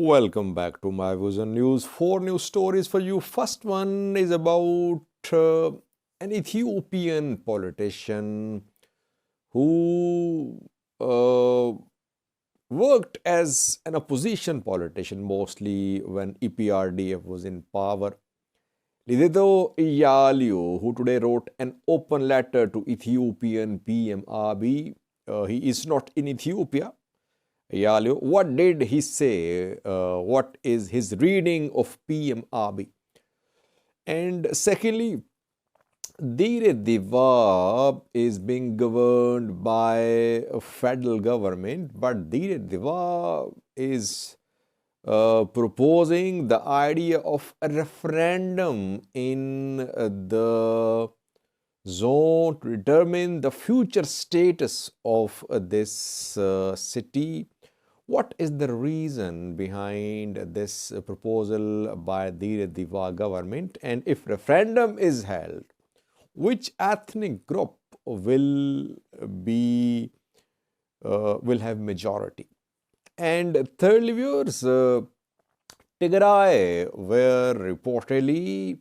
Welcome back to my Vision News. Four news stories for you. First one is about an Ethiopian politician who worked as an opposition politician mostly when EPRDF was in power. Lidetu Ayalew, who today wrote an open letter to Ethiopian PM Abiy. He is not in Ethiopia. Ayalew, what did he say? What is his reading of PM Abiy? And secondly, Dawa is being governed by a federal government, but Dawa is proposing the idea of a referendum in the zone to determine the future status of this city. What is the reason behind this proposal by the Dawa government? And if referendum is held, which ethnic group will have majority? And thirdly, viewers, Tigray, where reportedly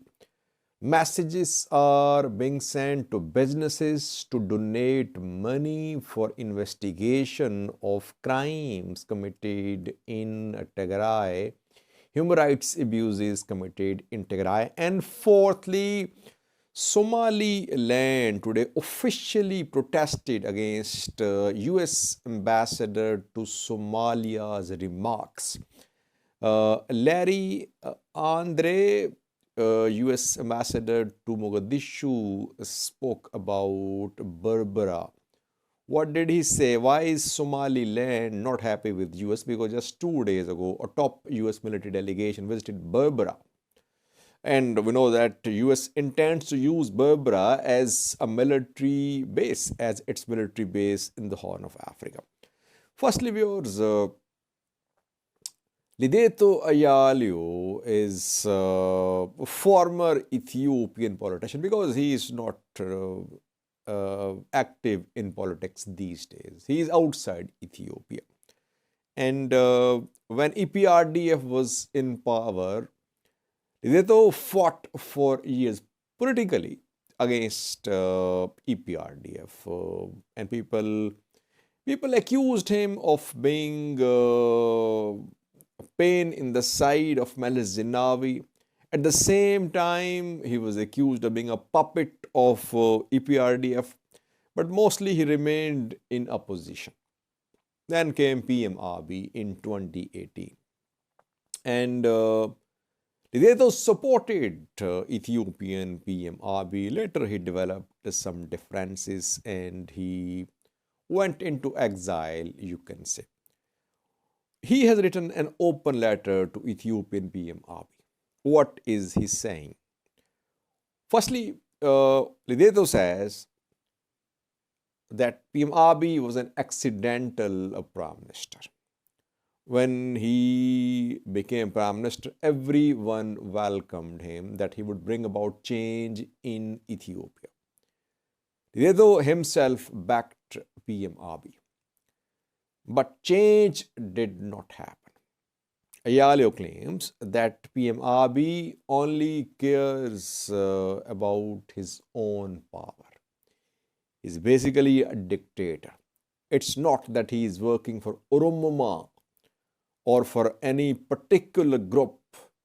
messages are being sent to businesses to donate money for investigation of crimes committed in Tigray, human rights abuses committed in Tigray. And fourthly, Somaliland today officially protested against US ambassador to Somalia's remarks. Larry Andre, US ambassador to Mogadishu, spoke about Berbera. What did he say? Why is Somaliland not happy with US? Because just 2 days ago, a top US military delegation visited Berbera. And we know that US intends to use Berbera as a military base, as its military base in the Horn of Africa. Firstly, viewers, Lidetu Ayalew is a former Ethiopian politician because he is not active in politics these days. He is outside Ethiopia. And when EPRDF was in power, Lidetu fought for years politically against EPRDF. And people accused him of being a pain in the side of Meles Zenawi. At the same time, he was accused of being a puppet of EPRDF, but mostly he remained in opposition. Then came PM Abiy in 2018. And Lidetu supported Ethiopian PM Abiy. Later, he developed some differences and he went into exile, you can say. He has written an open letter to Ethiopian PM Abiy. What is he saying? Firstly, Lidetu says that PM Abiy was an accidental prime minister. When he became prime minister, everyone welcomed him, that he would bring about change in Ethiopia. Lidetu himself backed PM Abiy. But change did not happen. Ayalew claims that PM Abiy only cares about his own power. He's basically a dictator. It's not that he is working for Oromoma or for any particular group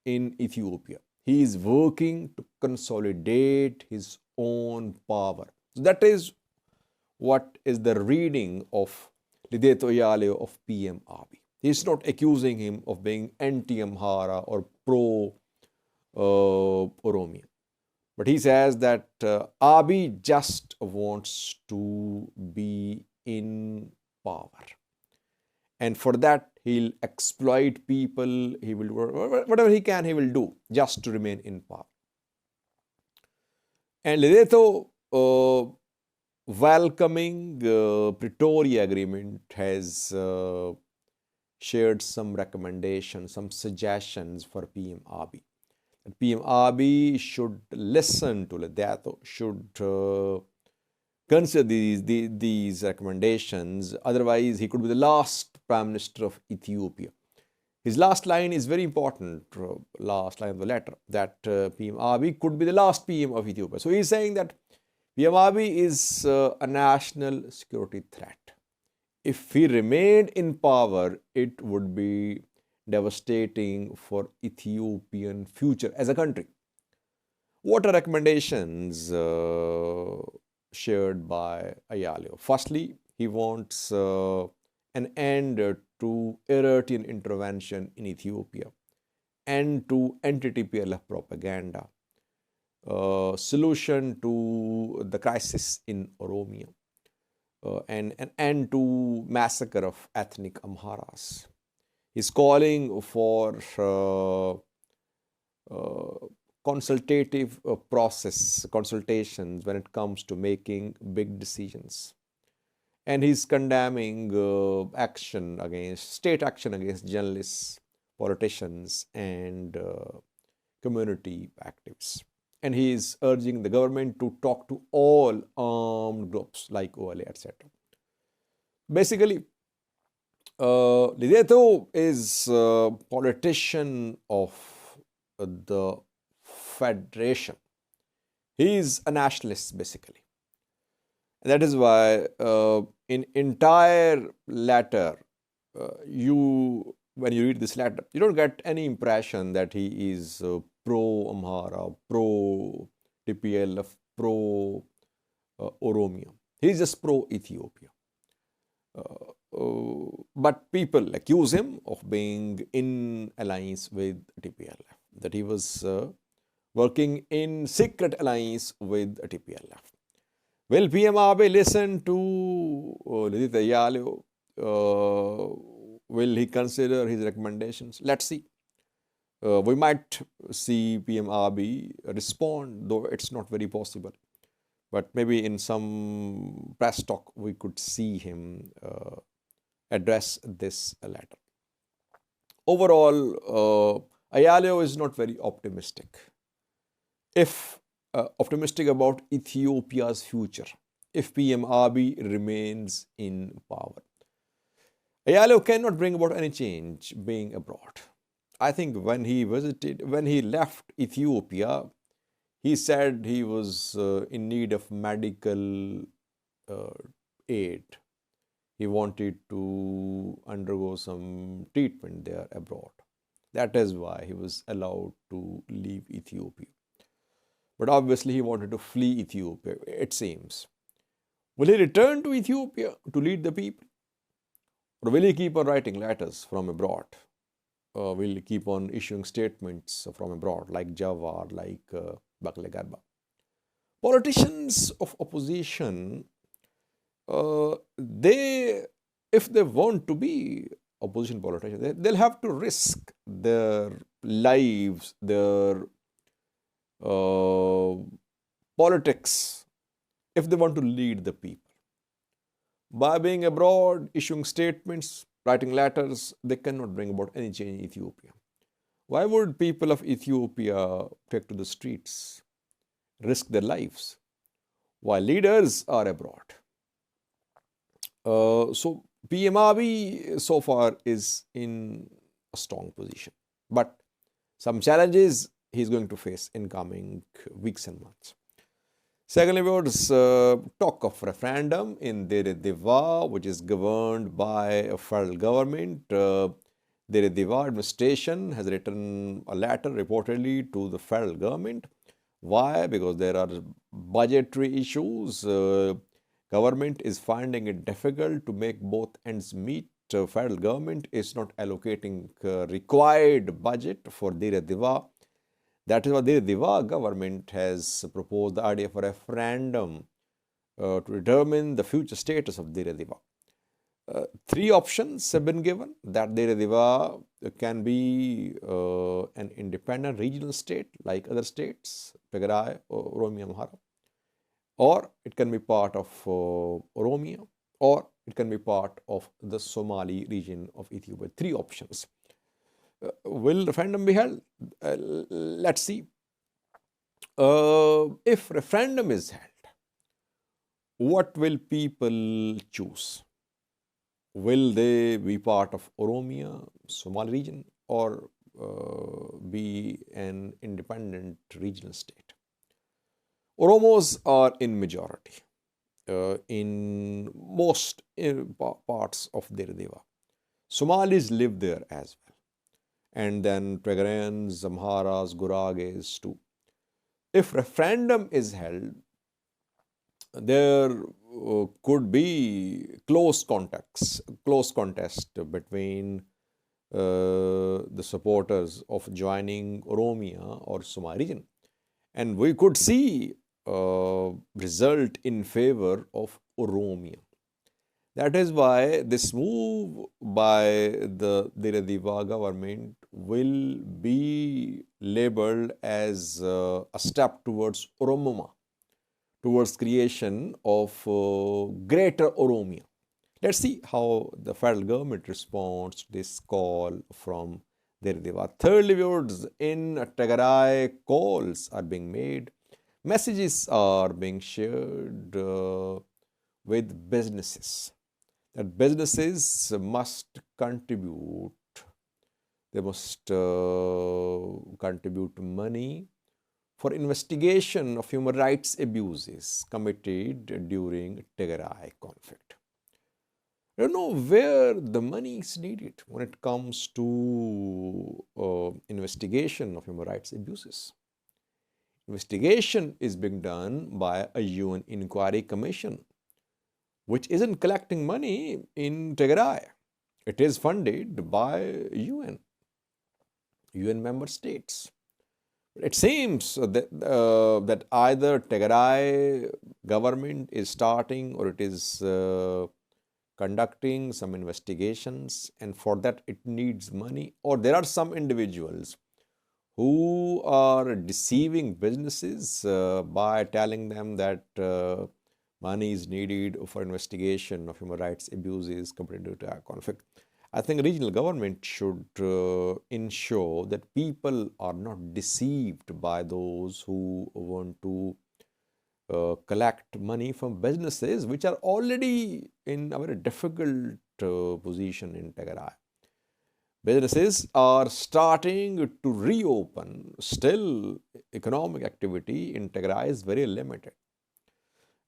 in Ethiopia. He is working to consolidate his own power. So that is what is the reading of Lidetu Ayalew of PM Abiy. He is not accusing him of being anti-Amhara or pro-Oromia. But he says that Abiy just wants to be in power. And for that, he'll exploit people. He will whatever he can, he will do just to remain in power. And Lidetu welcoming Pretoria Agreement has shared some recommendations, some suggestions for PM Abiy. PM Abiy should listen to Lidetu, should consider these recommendations. Otherwise, he could be the last Prime Minister of Ethiopia. His last line is very important, last line of the letter, that PM Abiy could be the last PM of Ethiopia. So he's saying that PM Abiy is a national security threat. If he remained in power, it would be devastating for Ethiopian future as a country. What are recommendations shared by Ayalew? Firstly, he wants an end to Eritrean intervention in Ethiopia, end to anti-TPLF propaganda, solution to the crisis in Oromia, and an end to massacre of ethnic Amharas. He's calling for consultative consultations when it comes to making big decisions. And he's condemning state action against journalists, politicians, and community activists. And he is urging the government to talk to all armed groups like OLA, etc. Basically, Lidetu is a politician of the Federation. He is a nationalist, basically. And that is why in entire letter, when you read this letter, you don't get any impression that he is pro-Amhara, pro-TPLF, pro-Oromia. He is just pro-Ethiopia. But people accuse him of being in alliance with TPLF, that he was working in secret alliance with TPLF. Will PM Abiy listen to Lidetu Ayalew? Will he consider his recommendations? Let's see. We might see PM Abiy respond, though it's not very possible. But maybe in some press talk, we could see him address this letter. Overall, Ayalew is not very optimistic. If optimistic about Ethiopia's future, if PM Abiy remains in power. Ayalew cannot bring about any change being abroad. I think when he left Ethiopia, he said he was in need of medical aid. He wanted to undergo some treatment there abroad. That is why he was allowed to leave Ethiopia. But obviously he wanted to flee Ethiopia, it seems. Will he return to Ethiopia to lead the people? Or will he keep on writing letters from abroad? Will he keep on issuing statements from abroad like Jawar, like Bakle Garba? Politicians of opposition, if they want to be opposition politicians, they'll have to risk their lives, their politics, if they want to lead the people. By being abroad, issuing statements, writing letters, they cannot bring about any change in Ethiopia. Why would people of Ethiopia take to the streets, risk their lives, while leaders are abroad? So PM Abiy so far is in a strong position. But some challenges he's going to face in coming weeks and months. Secondly, was talk of referendum in Dawa, which is governed by a federal government. Dawa administration has written a letter reportedly to the federal government. Why? Because there are budgetary issues. Government is finding it difficult to make both ends meet. Federal government is not allocating required budget for Dawa. That is why the Dawa government has proposed the idea for a referendum to determine the future status of Dawa. Three options have been given: that Dawa can be an independent regional state like other states, Tigray, Oromia, Amhara, or it can be part of Oromia, or it can be part of the Somali region of Ethiopia. Three options. Will referendum be held? Let's see. If referendum is held, what will people choose? Will they be part of Oromia, Somali region, or be an independent regional state. Oromos are in majority in most parts of Dewa. Somalis live there as well. And then Tigrayans, Amharas, Gurages too. If referendum is held, there could be close contest between the supporters of joining Oromia or Somali region. And we could see result in favor of Oromia. That is why this move by the Dewa government will be labeled as a step towards Oromoma, towards creation of greater Oromia. Let's see how the federal government responds to this call from Dewa. Thirdly, viewers, in Tigray, calls are being made, messages are being shared with businesses, that businesses must contribute, they must contribute money for investigation of human rights abuses committed during Tigray conflict. I don't know where the money is needed when it comes to investigation of human rights abuses. Investigation is being done by a UN inquiry commission, which isn't collecting money in Tigray. It is funded by UN member states. It seems that either Tigray government is starting or it is conducting some investigations, and for that it needs money, or there are some individuals who are deceiving businesses by telling them that money is needed for investigation of human rights abuses committed to a conflict. I think regional government should ensure that people are not deceived by those who want to collect money from businesses which are already in a very difficult position in Tigray. Businesses are starting to reopen. Still, economic activity in Tigray is very limited.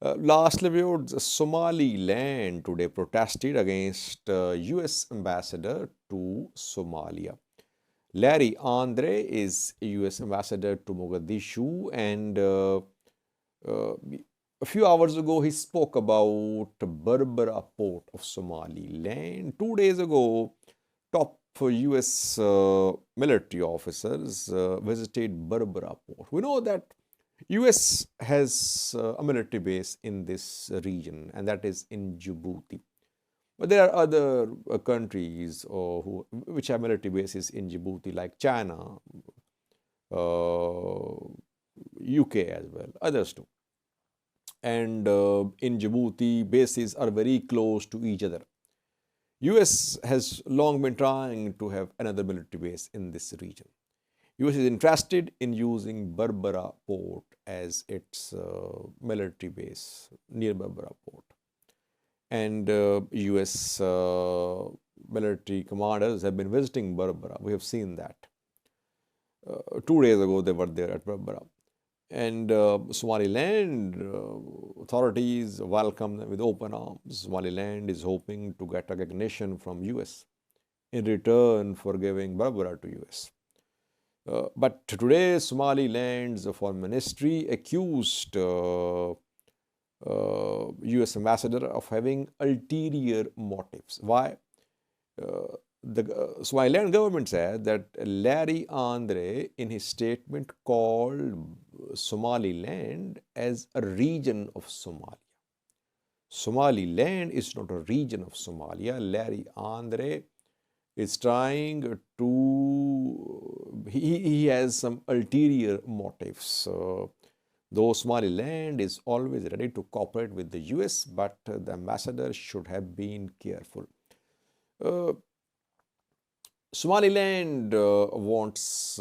Lastly, viewed, Somaliland today protested against US ambassador to Somalia. Larry Andre is US ambassador to Mogadishu, and a few hours ago he spoke about Berbera port of Somaliland. 2 days ago, top US military officers visited Berbera port. We know that US has a military base in this region, and that is in Djibouti. But there are other countries which have military bases in Djibouti, like China, UK as well, others too. And in Djibouti, bases are very close to each other. US has long been trying to have another military base in this region. US is interested in using Berbera port as its military base near Berbera port. And US military commanders have been visiting Berbera. We have seen that. 2 days ago, they were there at Berbera. And Somaliland authorities welcome them with open arms. Somaliland is hoping to get recognition from US in return for giving Berbera to US. But today, Somaliland's foreign ministry accused US ambassador of having ulterior motives. Why? The Somaliland government said that Larry Andre, in his statement, called Somaliland as a region of Somalia. Somaliland is not a region of Somalia. Larry Andre is trying to, he has some ulterior motives. Though Somaliland is always ready to cooperate with the US, but the ambassador should have been careful. Somaliland wants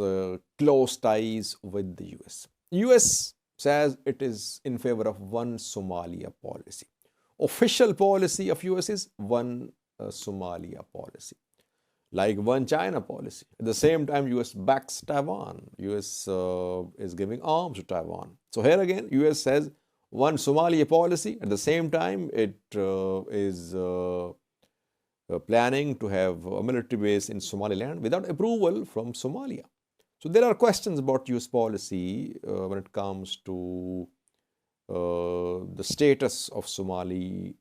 close ties with the US. US says it is in favor of one Somalia policy. Official policy of US is one Somalia policy. like one China policy. At the same time, US backs Taiwan. US is giving arms to Taiwan. So here again, US says one Somalia policy. At the same time, it is planning to have a military base in Somaliland without approval from Somalia. So there are questions about US policy when it comes to the status of Somaliland.